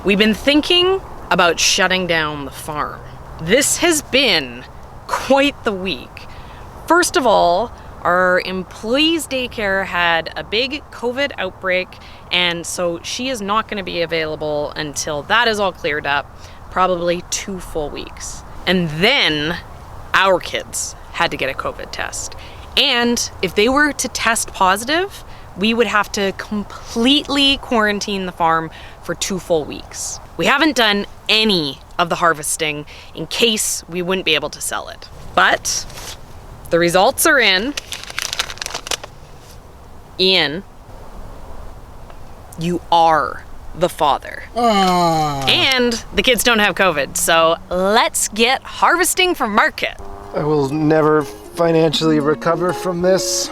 We've been thinking about shutting down the farm. This has been quite the week. First of all, our employee's daycare had a big COVID outbreak, and so she is not going to be available until that is all cleared up, probably 2 full weeks. And then our kids had to get a COVID test. And if they were to test positive, we would have to completely quarantine the farm for 2 full weeks. We haven't done any of the harvesting in case we wouldn't be able to sell it. But the results are in. Ian, you are the father. And the kids don't have COVID, so let's get harvesting for market. I will never financially recover from this.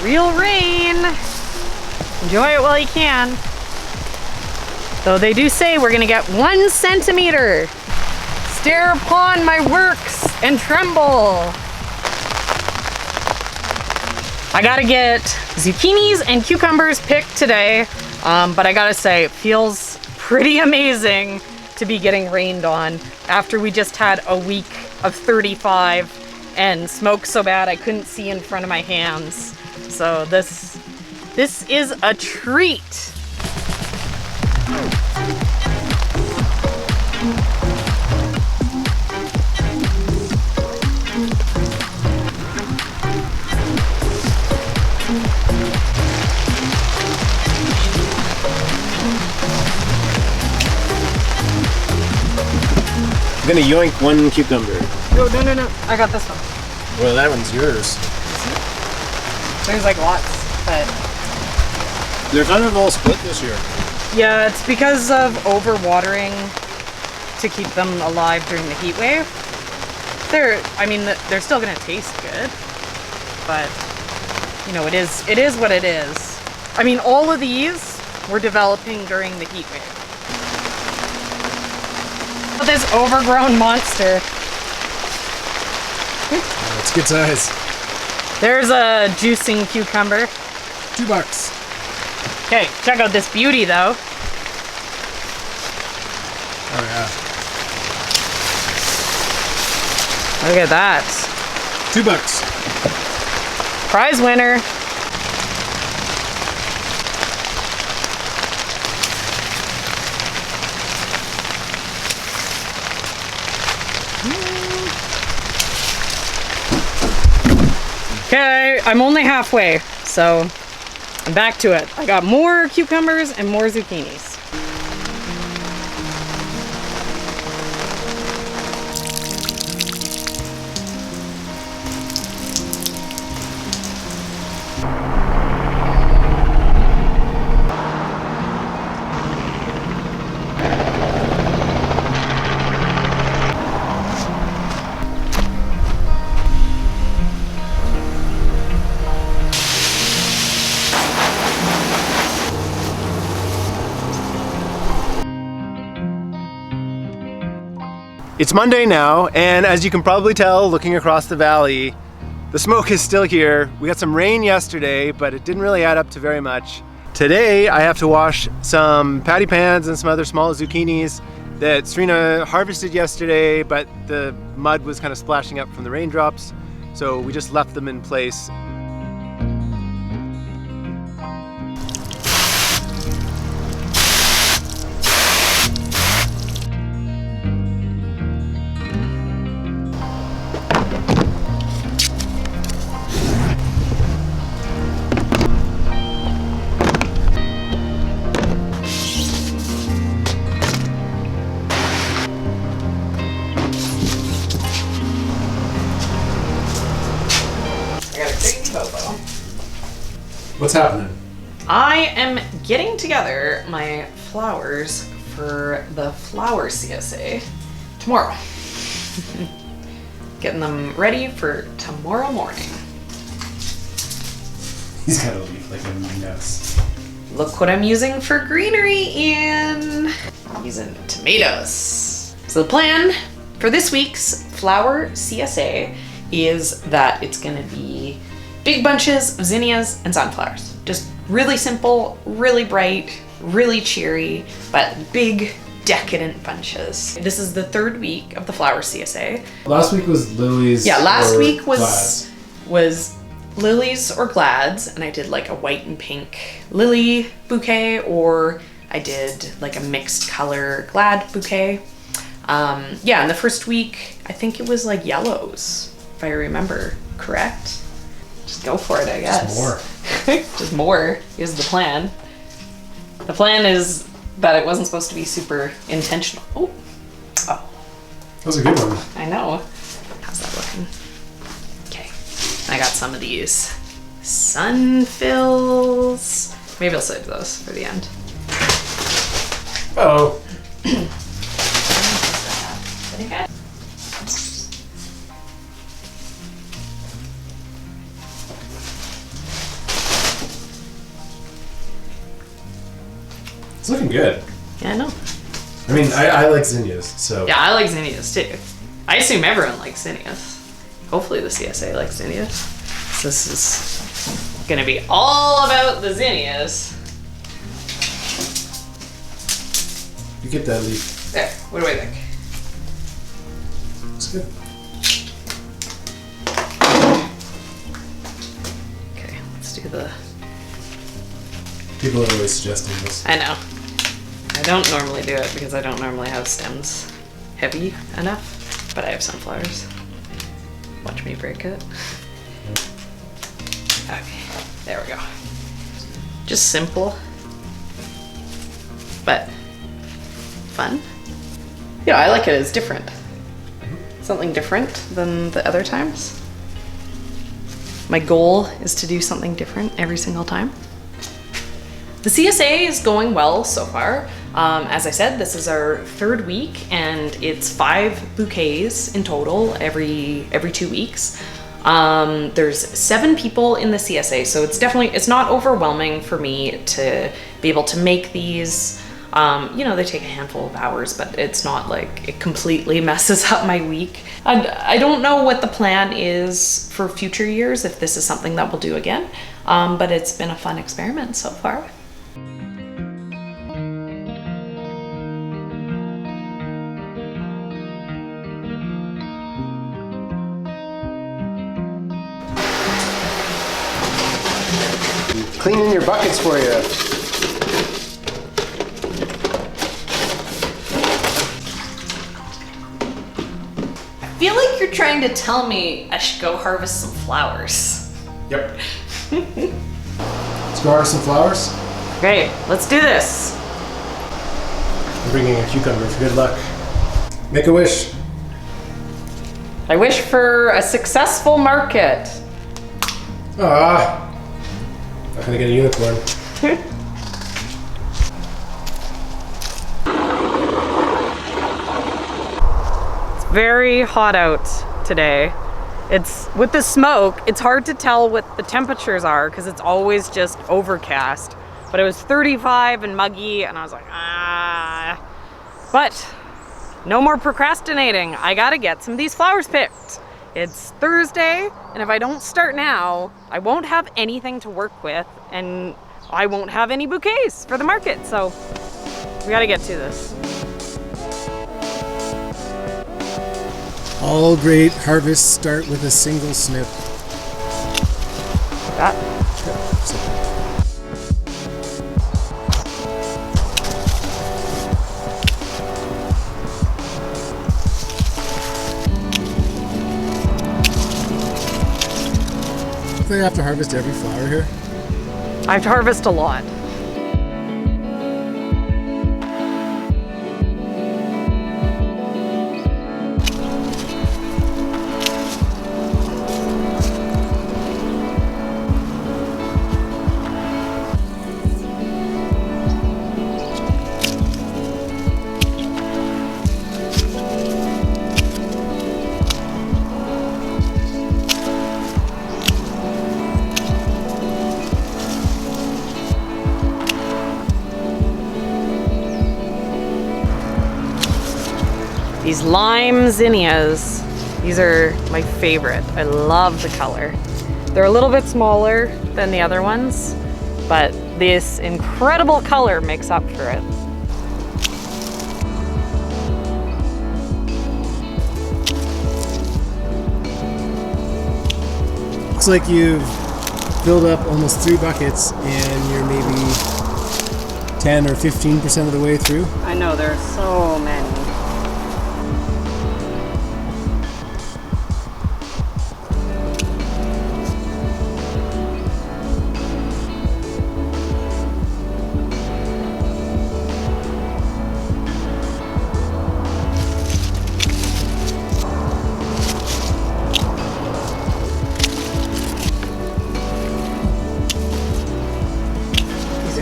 Real rain. Enjoy it while you can. Though they do say we're gonna get 1 centimeter. Stare upon my works and tremble. I gotta get zucchinis and cucumbers picked today, but I gotta say, it feels pretty amazing to be getting rained on after we just had a week of 35 and smoke so bad I couldn't see in front of my hands. So this is a treat. I'm gonna yoink 1 cucumber. No. I got this one. Well, that one's yours. There's like lots, but They're kind of all split this year. yeah, it's because of overwatering to keep them alive during the heat wave. They're still gonna taste good, but you know, it is what it is. I mean, all of these were developing during the heat wave. This overgrown monster. It's good size. There's a juicing cucumber. $2. Okay, check out this beauty though. Oh yeah. Look at that. $2. Prize winner. Okay, I'm only halfway, so I'm back to it. I got more cucumbers and more zucchinis. It's Monday now, and as you can probably tell looking across the valley, the smoke is still here. We got some rain yesterday, but it didn't really add up to very much. Today, I have to wash some patty pans and some other small zucchinis, that Serina harvested yesterday, but the mud was kind of splashing up from the raindrops, so we just left them in place. What's happening? I am getting together my flowers for the flower CSA tomorrow. Getting them ready for tomorrow morning. He's got a leaf like a mess. Look what I'm using for greenery, Ian. I'm using tomatoes. So the plan for this week's flower CSA is that it's gonna be big bunches of zinnias and sunflowers. Just really simple, really bright, really cheery, but big, decadent bunches. This is the third week of the flower CSA. Last week was lilies. Yeah, last or week glads. was lilies or glads, and I did like a white and pink lily bouquet, or I did like a mixed color glad bouquet. Yeah, and the first week, I think it was like yellows, if I remember correct. Just go for it, I guess. Just more. Just more is the plan. The plan is that it wasn't supposed to be super intentional. Oh. That was a good one. I know. How's that looking? Okay. I got some of these sun fills. Maybe I'll save those for the end. Uh-oh. It's looking good. Yeah, I know. I mean, I like zinnias, so. Yeah, I like zinnias too. I assume everyone likes zinnias. Hopefully the CSA likes zinnias. So this is gonna be all about the zinnias. You get that leaf. There, what do I think? It's good. Okay, let's do the... People are always suggesting this. I know. I don't normally do it because I don't normally have stems heavy enough, but I have sunflowers. Watch me break it. Okay, there we go. Just simple, but fun. You know, I like it as different. Something different than the other times. My goal is to do something different every single time. The CSA is going well so far. As I said, this is our third week, and it's 5 bouquets in total every 2 weeks. There's 7 people in the CSA, so it's not overwhelming for me to be able to make these. You know, they take a handful of hours, but it's not like it completely messes up my week. I don't know what the plan is for future years, if this is something that we'll do again, but it's been a fun experiment so far. Cleaning your buckets for you. I feel like you're trying to tell me I should go harvest some flowers. Yep. Let's go harvest some flowers. Great, let's do this. I'm bringing a cucumber for good luck. Make a wish. I wish for a successful market. Ah. Not gonna get a unicorn. It's very hot out today. It's with the smoke, it's hard to tell what the temperatures are because it's always just overcast. But it was 35 and muggy, and I was like, ah. But no more procrastinating. I gotta get some of these flowers picked. It's Thursday, and if I don't start now, I won't have anything to work with, and I won't have any bouquets for the market, so we gotta get to this. All great harvests start with a single snip. That. Do they have to harvest every flower here? I have to harvest a lot. These lime zinnias, these are my favorite. I love the color. They're a little bit smaller than the other ones, but this incredible color makes up for it. Looks like you've filled up almost 3 buckets and you're maybe 10 or 15% of the way through. I know, there are so many.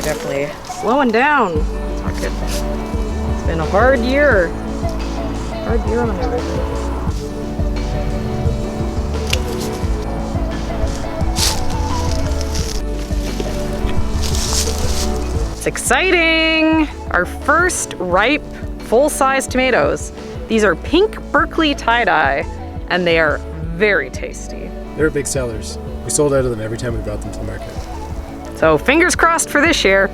Definitely slowing down. It's been a hard year. Hard year on everything. It's exciting! Our first ripe, full-size tomatoes. These are pink Berkeley tie-dye, and they are very tasty. They're big sellers. We sold out of them every time we brought them to the market. So fingers crossed for this year.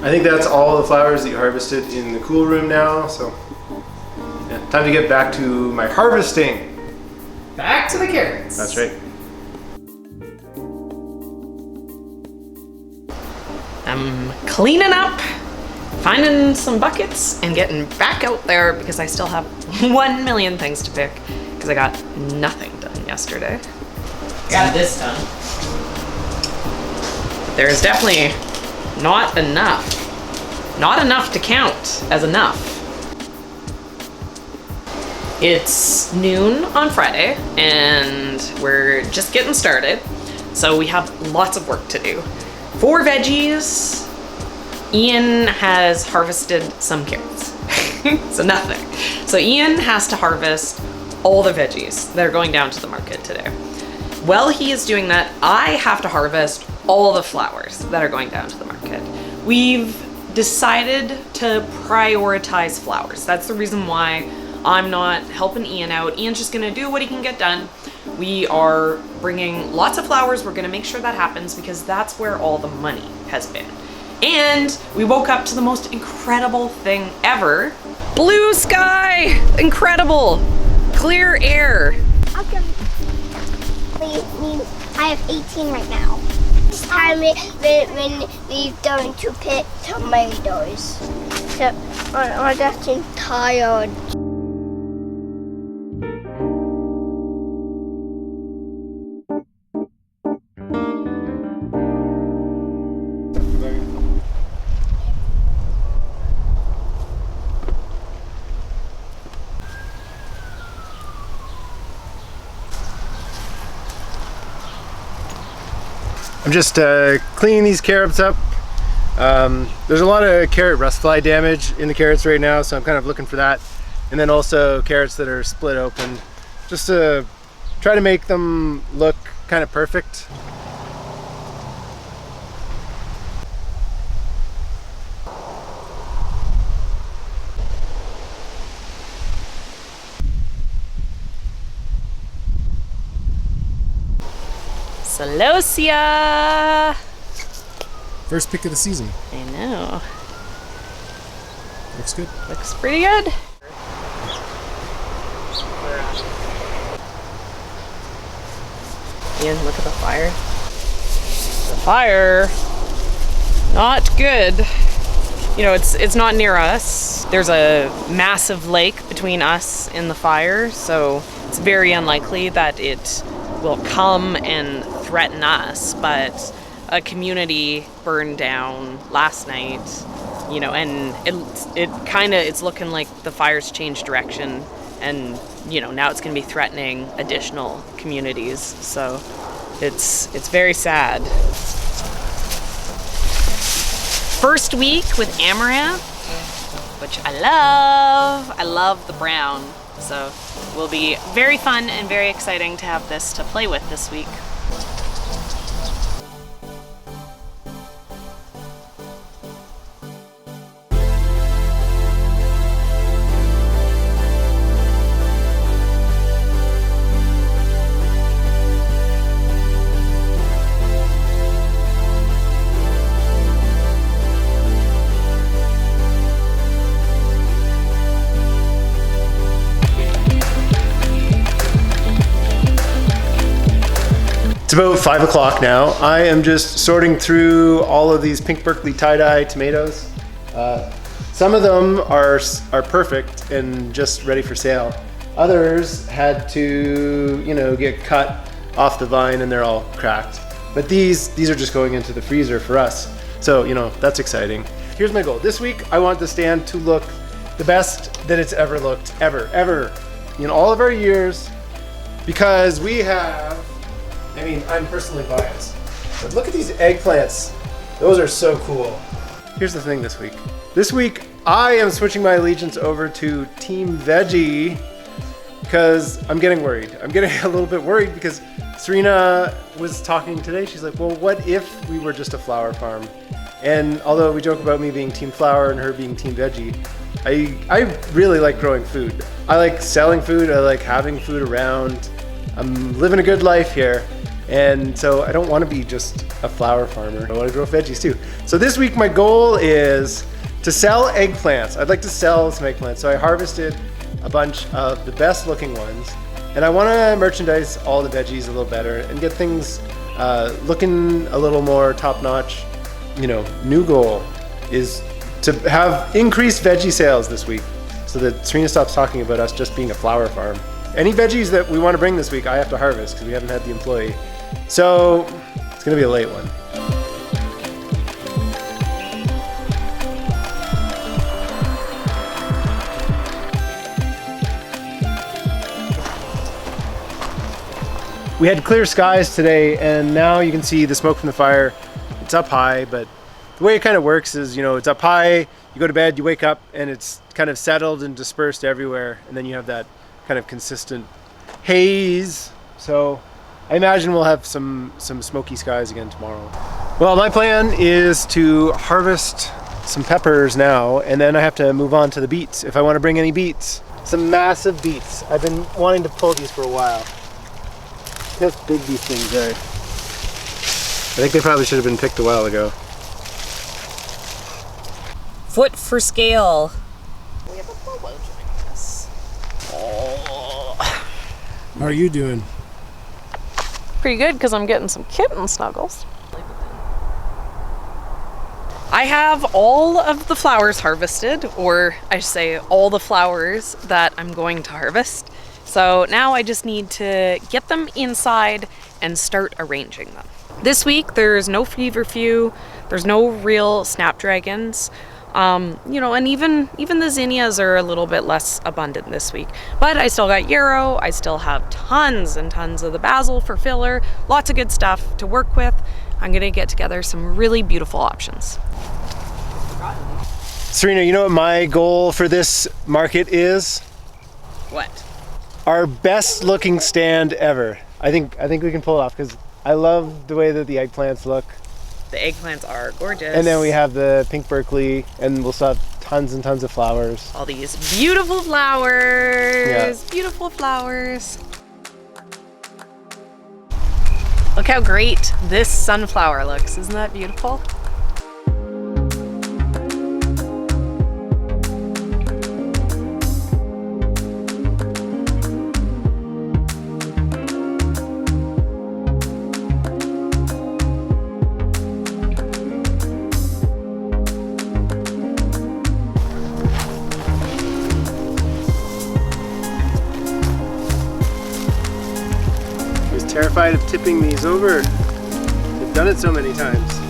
I think that's all the flowers that you harvested in the cool room now, so yeah, time to get back to my harvesting. Back to the carrots. That's right. I'm cleaning up, finding some buckets, and getting back out there because I still have 1 million things to pick because I got nothing done yesterday. Got this done. There's definitely not enough. Not enough to count as enough. It's noon on Friday and we're just getting started. So we have lots of work to do. For veggies, Ian has harvested some carrots. So nothing. So Ian has to harvest all the veggies that are going down to the market today. While he is doing that, I have to harvest all the flowers that are going down to the market. We've decided to prioritize flowers. That's the reason why I'm not helping Ian out. Ian's just gonna do what he can get done. We are bringing lots of flowers. We're gonna make sure that happens because that's where all the money has been. And we woke up to the most incredible thing ever. Blue sky, incredible. Clear air. How come I have 18 right now? time when we going to pick tomatoes. So I'm getting tired. I'm just cleaning these carrots up. There's a lot of carrot rust fly damage in the carrots right now, so I'm kind of looking for that. And then also carrots that are split open, just to try to make them look kind of perfect. Celosia! First pick of the season. I know. Looks good. Looks pretty good. Ian, look at the fire. The fire, not good. You know, it's not near us. There's a massive lake between us and the fire, so it's very unlikely that it will come and threaten us. But a community burned down last night, you know, and it's looking like the fire's changed direction, and you know, now it's going to be threatening additional communities. So it's very sad. First week with amaranth, which I love. I love the brown. So it will be very fun and very exciting to have this to play with this week. It's about 5 o'clock now. I am just sorting through all of these pink Berkeley tie-dye tomatoes. Some of them are perfect and just ready for sale. Others had to, you know, get cut off the vine and they're all cracked. But these are just going into the freezer for us. So, you know, that's exciting. Here's my goal. This week, I want the stand to look the best that it's ever looked, ever. In all of our years, because we have, I mean, I'm personally biased, but look at these eggplants. Those are so cool. Here's the thing this week. This week, I am switching my allegiance over to Team Veggie because I'm getting worried. I'm getting a little bit worried because Serina was talking today. She's like, well, what if we were just a flower farm? And although we joke about me being Team Flower and her being Team Veggie, I really like growing food. I like selling food. I like having food around. I'm living a good life here. And so I don't want to be just a flower farmer. I want to grow veggies too. So this week my goal is to sell eggplants. I'd like to sell some eggplants. So I harvested a bunch of the best looking ones. And I want to merchandise all the veggies a little better and get things looking a little more top notch. You know, new goal is to have increased veggie sales this week so that Serina stops talking about us just being a flower farm. Any veggies that we want to bring this week, I have to harvest because we haven't had the employee. So it's going to be a late one. We had clear skies today, and now you can see the smoke from the fire. It's up high, but the way it kind of works is, you know, it's up high, you go to bed, you wake up, and it's kind of settled and dispersed everywhere, and then you have that kind of consistent haze. So I imagine we'll have some smoky skies again tomorrow. Well, my plan is to harvest some peppers now, and then I have to move on to the beets if I want to bring any beets. Some massive beets. I've been wanting to pull these for a while. Look how big these things are. I think they probably should have been picked a while ago. Foot for scale. We have a bobo joining us. Oh. How are you doing? Pretty good because I'm getting some kitten snuggles. I have all of the flowers harvested, or I should say all the flowers that I'm going to harvest. So now I just need to get them inside and start arranging them. This week there's no feverfew, there's no real snapdragons. You know, and even the zinnias are a little bit less abundant this week. But I still got yarrow, I still have tons and tons of the basil for filler, lots of good stuff to work with. I'm gonna get together some really beautiful options. Serina, you know what my goal for this market is? What? Our best looking stand ever. I think we can pull it off because I love the way that the eggplants look. The eggplants are gorgeous. And then we have the pink Berkeley, and we'll still have tons and tons of flowers. all these beautiful flowers. Yeah. Beautiful flowers. Look how great this sunflower looks. Isn't that beautiful? Terrified of tipping these over. They've done it so many times.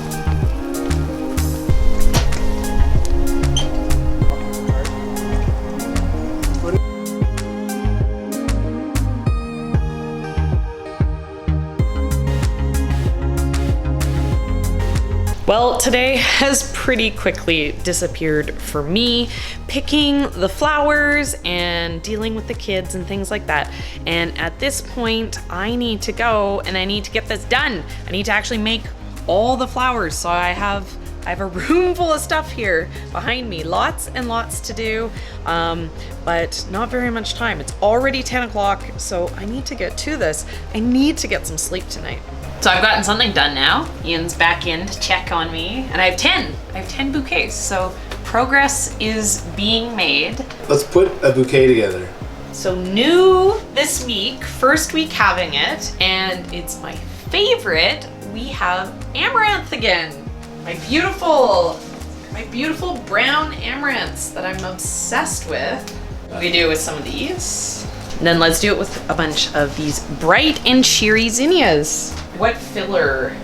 Well, today has pretty quickly disappeared for me, picking the flowers and dealing with the kids and things like that. And at this point, I need to go and I need to get this done. I need to actually make all the flowers. So I have a room full of stuff here behind me, lots and lots to do, but not very much time. It's already 10 o'clock, so I need to get to this. I need to get some sleep tonight. So I've gotten something done now. Ian's back in to check on me, and I have 10 bouquets, so progress is being made. Let's put a bouquet together. So new this week, first week having it, and it's my favorite. We have amaranth again. My beautiful brown amaranths that I'm obsessed with. We do it with some of these. And then let's do it with a bunch of these bright and cheery zinnias. What filler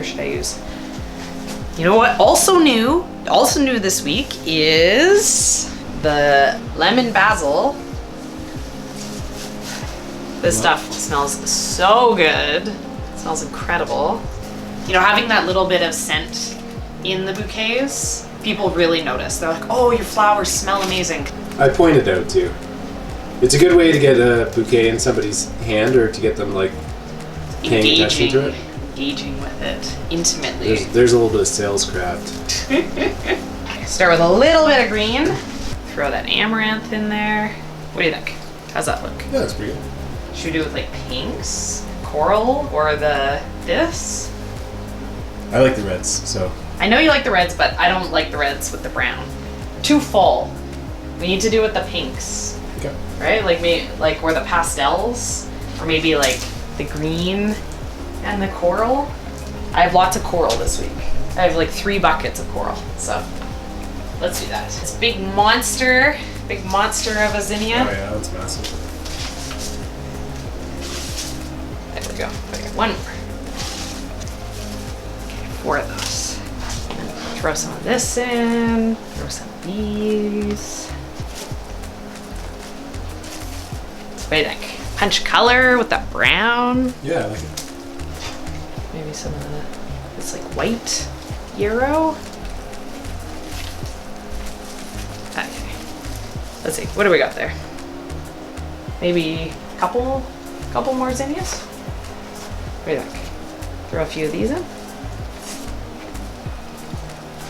should I use? You know what? Also new this week is the lemon basil. This stuff smells so good. It smells incredible. You know, having that little bit of scent in the bouquets, people really notice. They're like, oh, your flowers smell amazing. I pointed out too. It's a good way to get a bouquet in somebody's hand, or to get them like paying attention to it. Engaging with it intimately. There's a little bit of sales craft. Start with a little bit of green. Throw that amaranth in there. What do you think? How's that look? Yeah, that's pretty good. Should we do it with like pinks, coral, or this? I like the reds, so. I know you like the reds, but I don't like the reds with the brown. Too full. We need to do it with the pinks. Okay. Right? Like where the pastels, or maybe like the green and the coral. I have lots of coral this week. I have like 3 buckets of coral, so let's do that. This big monster of a zinnia. Oh yeah, that's massive. There we go. Okay, one more. Okay, 4 of those. And then throw some of this in. Throw some of these. What do you think? Punch color with that brown. Yeah, I like it. Maybe some of this like white yarrow. Okay. Let's see. What do we got there? Maybe a couple more zinnias? What do you think? Throw a few of these in.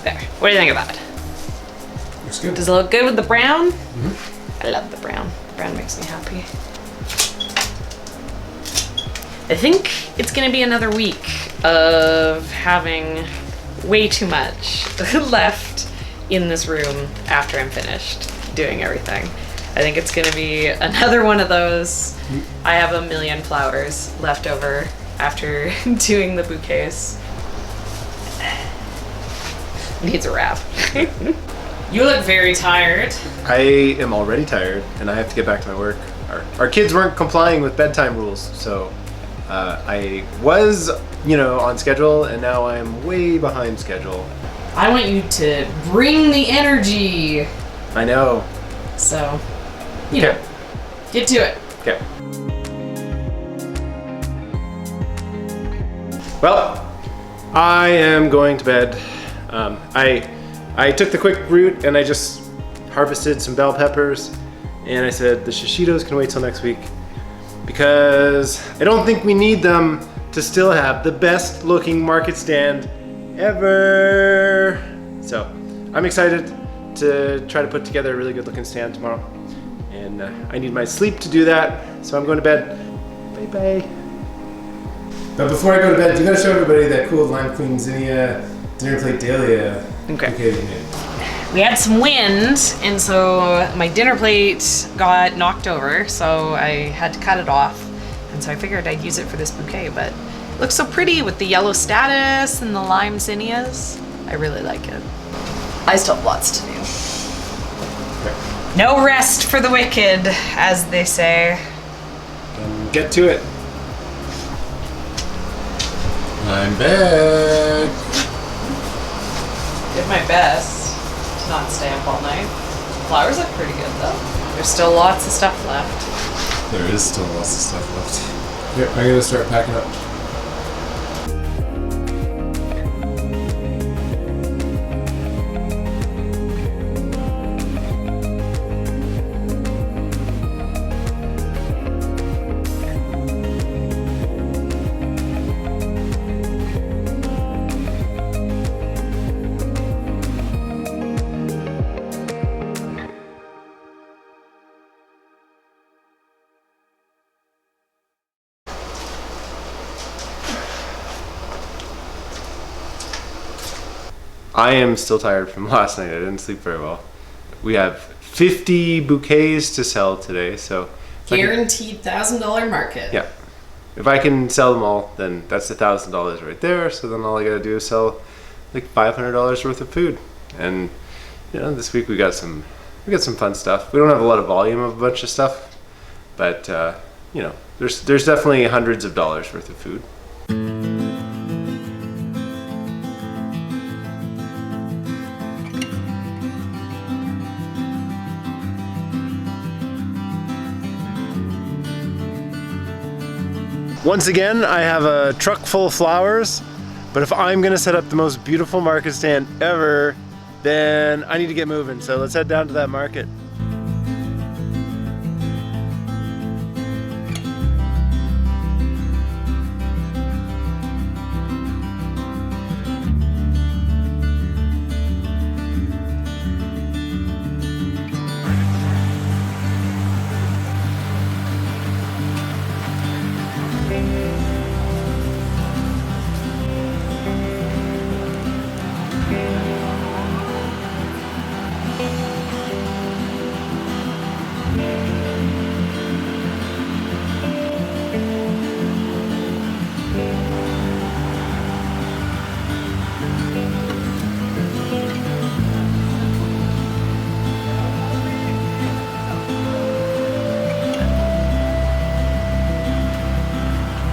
There. What do you think of that? Looks good. Does it look good with the brown? Mm-hmm. I love the brown. Brown makes me happy. I think it's gonna be another week of having way too much left in this room after I'm finished doing everything. I think it's gonna be another one of those. I have a million flowers left over after doing the bouquets. Needs a wrap. You look very tired. I am already tired, and I have to get back to my work. Our kids weren't complying with bedtime rules, so I was, on schedule, and now I'm way behind schedule. I want you to bring the energy. I know. So, get to it. Okay. Well, I am going to bed. I took the quick route and I just harvested some bell peppers, and I said the shishitos can wait till next week because I don't think we need them to still have the best looking market stand ever. So I'm excited to try to put together a really good looking stand tomorrow, and I need my sleep to do that, so I'm going to bed. Bye bye. But before I go to bed, you gotta show everybody that cool Lime Queen Zinnia dinner plate Dahlia. Okay. That you made. We had some wind, and so my dinner plate got knocked over, so I had to cut it off. And so I figured I'd use it for this bouquet, but it looks so pretty with the yellow status and the lime zinnias. I really like it. I still have lots to do. No rest for the wicked, as they say. Get to it. I'm back. Did my best to not stay up all night. Flowers look pretty good though. There's still lots of stuff left. There is still lots of stuff left. Here, I'm gonna start packing up. I am still tired from last night. I didn't sleep very well. We have 50 bouquets to sell today, so Guaranteed $1,000 market. yeah. If I can sell them all, then that's $1,000 right there. So then all I gotta do is sell like $500 worth of food. And this week we got some fun stuff. We don't have a lot of volume of a bunch of stuff, but there's definitely hundreds of dollars worth of food. Once again, I have a truck full of flowers, but if I'm gonna set up the most beautiful market stand ever, then I need to get moving. So let's head down to that market.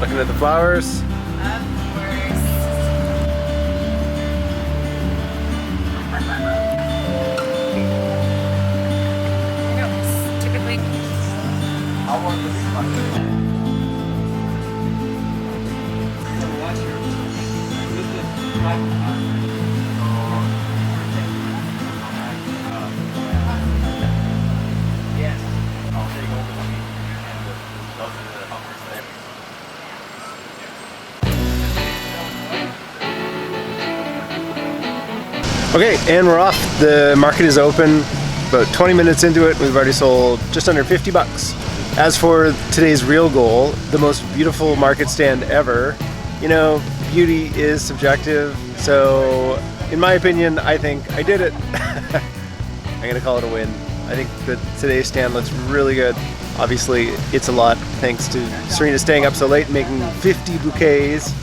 Looking at the flowers. Okay, and we're off. The market is open. About 20 minutes into it, we've already sold just under 50 bucks. As for today's real goal, the most beautiful market stand ever, beauty is subjective. So, in my opinion, I think I did it. I'm gonna call it a win. I think that today's stand looks really good. Obviously, it's a lot thanks to Serina staying up so late and making 50 bouquets.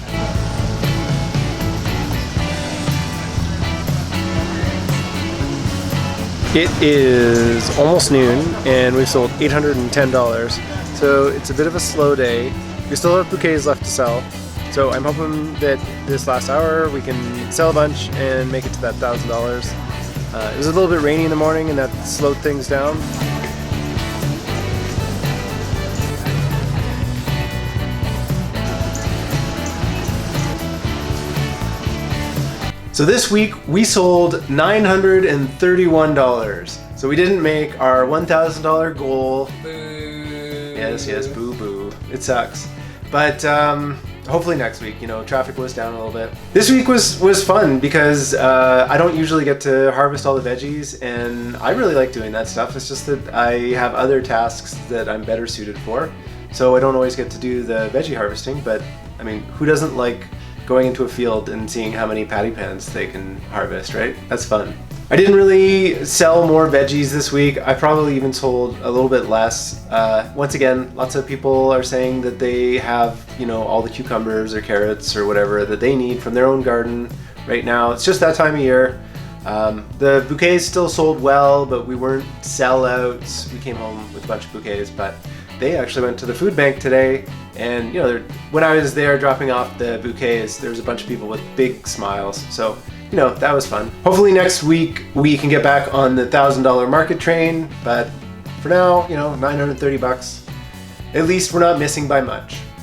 It is almost noon and we've sold $810. So it's a bit of a slow day. We still have bouquets left to sell. So I'm hoping that this last hour we can sell a bunch and make it to that $1,000. It was a little bit rainy in the morning and that slowed things down. So this week we sold $931. So we didn't make our $1,000 goal. Boo. Yes, boo boo. It sucks. But hopefully next week, you know, traffic was down a little bit. This week was fun because I don't usually get to harvest all the veggies and I really like doing that stuff. It's just that I have other tasks that I'm better suited for. So I don't always get to do the veggie harvesting, but I mean, who doesn't like going into a field and seeing how many patty pans they can harvest, right? That's fun. I didn't really sell more veggies this week. I probably even sold a little bit less. Once again, lots of people are saying that they have, you know, all the cucumbers or carrots or whatever that they need from their own garden right now. It's just that time of year. The bouquets still sold well, but we weren't sellouts. We came home with a bunch of bouquets, but they actually went to the food bank today, and you know, when I was there dropping off the bouquets, there was a bunch of people with big smiles. So, you know, that was fun. Hopefully next week we can get back on the $1,000 market train, but for now, you know, $930. At least we're not missing by much.